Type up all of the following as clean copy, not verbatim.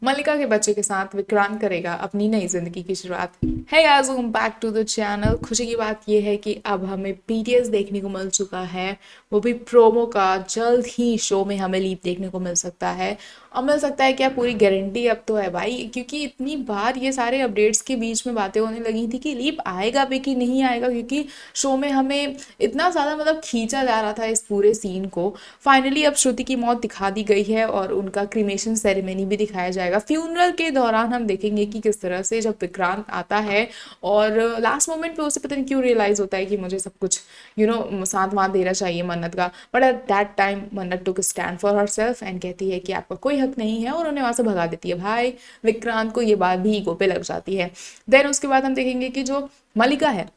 मल्लिका के बच्चे के साथ विक्रांत करेगा अपनी नई जिंदगी की शुरुआत। Hey guys, welcome back to the channel. खुशी की बात यह है कि अब हमें बीटीएस देखने को मिल चुका है, वो भी प्रोमो का। जल्द ही शो में हमें लीप देखने को मिल सकता है। और मिल सकता है क्या, पूरी गारंटी अब तो है भाई, क्योंकि इतनी बार ये सारे अपडेट्स के बीच में बातें होने लगी थी कि लीप आएगा भी कि नहीं आएगा, क्योंकि शो में हमें इतना ज़्यादा खींचा जा रहा था इस पूरे सीन को। फाइनली अब श्रुति की मौत दिखा दी गई है और उनका क्रीमेशन सेरेमनी भी दिखाया जाएगा। फ्यूनरल के दौरान हम देखेंगे कि किस तरह से जब विक्रांत आता है और लास्ट मोमेंट पे उसे पता नहीं क्यों रियलाइज होता है कि मुझे सब कुछ साथ वाथ देना चाहिए मन्नत का। But at that time Mannat took stand for herself and कहती है कि आपका कोई हक नहीं है, और उन्हें वहां से भगा देती है। भाई विक्रांत को ये बात भी ईगो पे लग जाती है। देन उसके बाद हम देखेंगे कि जो मलिका है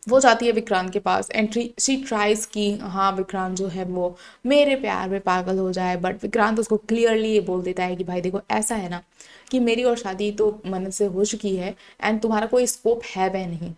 वो जाती है विक्रांत के पास, एंट्री शी ट्राइज की हाँ विक्रांत जो है वो मेरे प्यार में पागल हो जाए। बट विक्रांत उसको क्लियरली ये बोल देता है कि भाई देखो, ऐसा है ना कि मेरी और शादी तो मन से हो चुकी है एंड तुम्हारा कोई स्कोप है वह नहीं।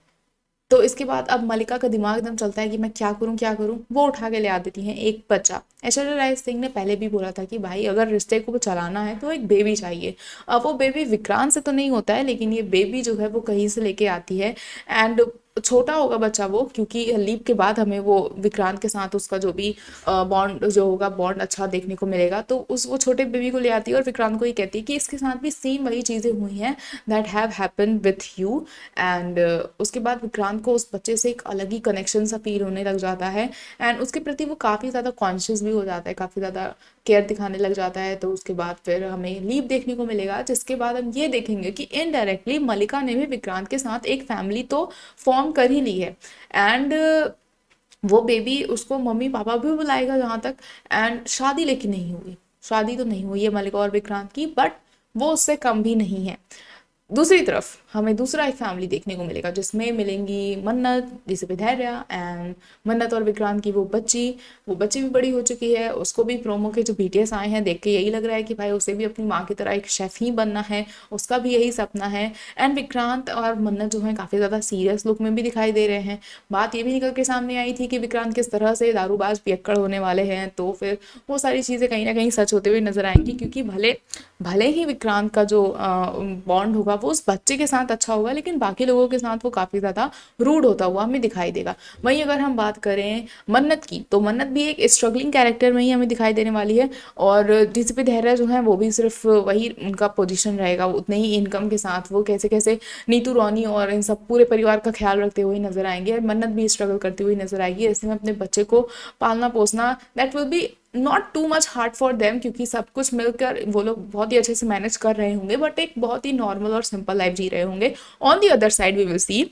तो इसके बाद अब मलिका का दिमाग एकदम चलता है कि मैं क्या करूं क्या करूं। वो उठा के ले आ देती हैं एक बच्चा। ऐश्वर्या राय सिंह ने पहले भी बोला था कि भाई अगर रिश्ते को चलाना है तो एक बेबी चाहिए। अब वो बेबी विक्रांत से तो नहीं होता है, लेकिन ये बेबी जो है वो कहीं से लेके आती है। एंड छोटा होगा बच्चा वो, क्योंकि लीप के बाद हमें वो विक्रांत के साथ उसका जो भी बॉन्ड जो होगा, बॉन्ड अच्छा देखने को मिलेगा। तो उस वो छोटे बेबी को ले आती है और विक्रांत को ये कहती है कि इसके साथ भी सेम वही चीज़ें हुई हैं that have happen with you. And उसके बाद विक्रांत को उस बच्चे से एक अलग ही कनेक्शन सा फील होने लग जाता है। एंड उसके प्रति वो काफ़ी ज़्यादा कॉन्शियस भी हो जाता है, काफ़ी ज़्यादा केयर दिखाने लग जाता है। तो उसके बाद फिर हमें लीव देखने को मिलेगा, जिसके बाद हम ये देखेंगे कि इनडायरेक्टली मलिका ने भी विक्रांत के साथ एक फैमिली तो फॉर्म कर ही ली है। एंड वो बेबी उसको मम्मी पापा भी बुलाएगा जहाँ तक। एंड शादी लेकिन नहीं हुई, शादी तो नहीं हुई है मलिका और विक्रांत की, बट वो उससे कम भी नहीं है। दूसरी तरफ हमें दूसरा एक फैमिली देखने को मिलेगा जिसमें मिलेंगी मन्नत, जिसे विधैर्या एंड मन्नत और विक्रांत की वो बच्ची भी बड़ी हो चुकी है। उसको भी प्रोमो के जो बीटीएस आए हैं देख के यही लग रहा है कि भाई उसे भी अपनी माँ की तरह एक शेफ ही बनना है, उसका भी यही सपना है। एंड विक्रांत और मन्नत जो है काफ़ी ज़्यादा सीरियस लुक में भी दिखाई दे रहे हैं। बात ये भी निकल के सामने आई थी कि विक्रांत किस तरह से दारूबाज पियक्कड़ होने वाले हैं, तो फिर वो सारी चीज़ें कहीं ना कहीं सच होते हुए नजर आएंगी, क्योंकि भले भले ही विक्रांत का जो बॉन्ड होगा वो उस बच्चे के साथ अच्छा होगा, लेकिन बाकी लोगों के साथ वो काफ़ी ज़्यादा रूड होता हुआ हमें दिखाई देगा। वहीं अगर हम बात करें मन्नत की, तो मन्नत भी एक स्ट्रगलिंग कैरेक्टर में ही हमें दिखाई देने वाली है। और डीसीपी धैर्य जो है वो भी सिर्फ वही उनका पोजीशन रहेगा, उतने ही इनकम के साथ वो कैसे कैसे नीतू रौनी और इन सब पूरे परिवार का ख्याल रखते हुए नजर आएंगे। और मन्नत भी स्ट्रगल करती हुई नजर आएगी। ऐसे में अपने बच्चे को पालना पोसना that will be not too much hard for them, क्योंकि सब कुछ मिलकर वो लोग बहुत ही अच्छे से मैनेज कर रहे होंगे, बट एक बहुत ही नॉर्मल और सिंपल लाइफ जी रहे होंगे। On the other side we will see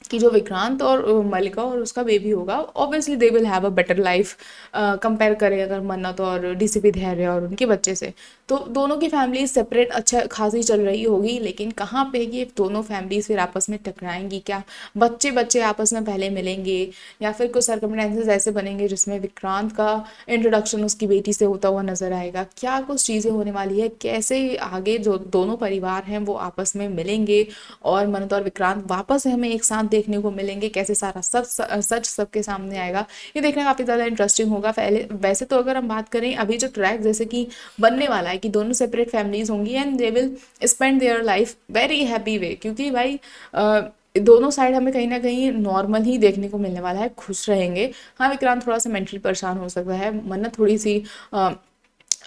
कि जो विक्रांत और मलिका और उसका बेबी होगा, obviously they will have a better life. Compare करें अगर मन्नत और डीसीपी धैर्य और उनके बच्चे से, तो दोनों की फैमिली सेपरेट अच्छा खासी चल रही होगी। लेकिन कहाँ पे ये दोनों फैमिलीज फिर आपस में टकराएंगी, क्या बच्चे बच्चे आपस में पहले मिलेंगे, या फिर कुछ सर्कमस्टेंसेस ऐसे बनेंगे जिसमें विक्रांत का इंट्रोडक्शन उसकी बेटी से होता हुआ नजर आएगा। क्या कुछ चीज़ें होने वाली है, कैसे आगे जो दोनों परिवार हैं वो आपस में मिलेंगे और मन्नत और विक्रांत वापस से हमें एक साथ देखने को मिलेंगे, कैसे सारा सब सच सबके सामने आएगा, ये देखना काफ़ी ज़्यादा इंटरेस्टिंग होगा। पहले वैसे तो अगर हम बात करें अभी जो ट्रैक जैसे कि बनने वाला है कि दोनों सेपरेट फैमिलीज होंगी and they will spend their life very happy way, क्योंकि भाई दोनों साइड हमें कहीं ना कहीं नॉर्मल ही देखने को मिलने वाला है, खुश रहेंगे। हाँ विक्रांत थोड़ा सा मेंटली परेशान हो सकता है, मन्नत थोड़ी सी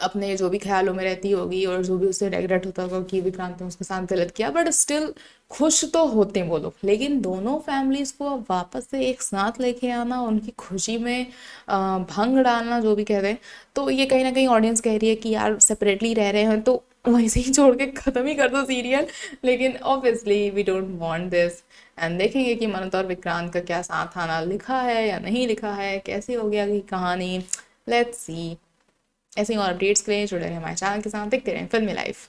अपने जो भी ख्यालों में रहती होगी और जो भी उसे रेगरेट होता होगा कि विक्रांत ने उसके साथ गलत किया, बट स्टिल खुश तो होते हैं वो लोग। लेकिन दोनों फैमिलीज को अब वापस से एक साथ लेके आना, उनकी खुशी में भंग डालना जो भी कह रहे हैं, तो ये कहीं ना कहीं ऑडियंस कह रही है कि यार सेपरेटली रह रहे हैं तो वैसे ही छोड़ के ख़त्म ही कर दो सीरियल। लेकिन obviously we don't want this. And देखेंगे कि मन्नत और विक्रांत का क्या साथ आना लिखा है या नहीं लिखा है, कैसी हो गया कि कहानी। Let's see. ऐसे ही और अपडेट्स के लिए जुड़े रहें हमारे चैनल के साथ, देखते रहें फिल्मी लाइफ।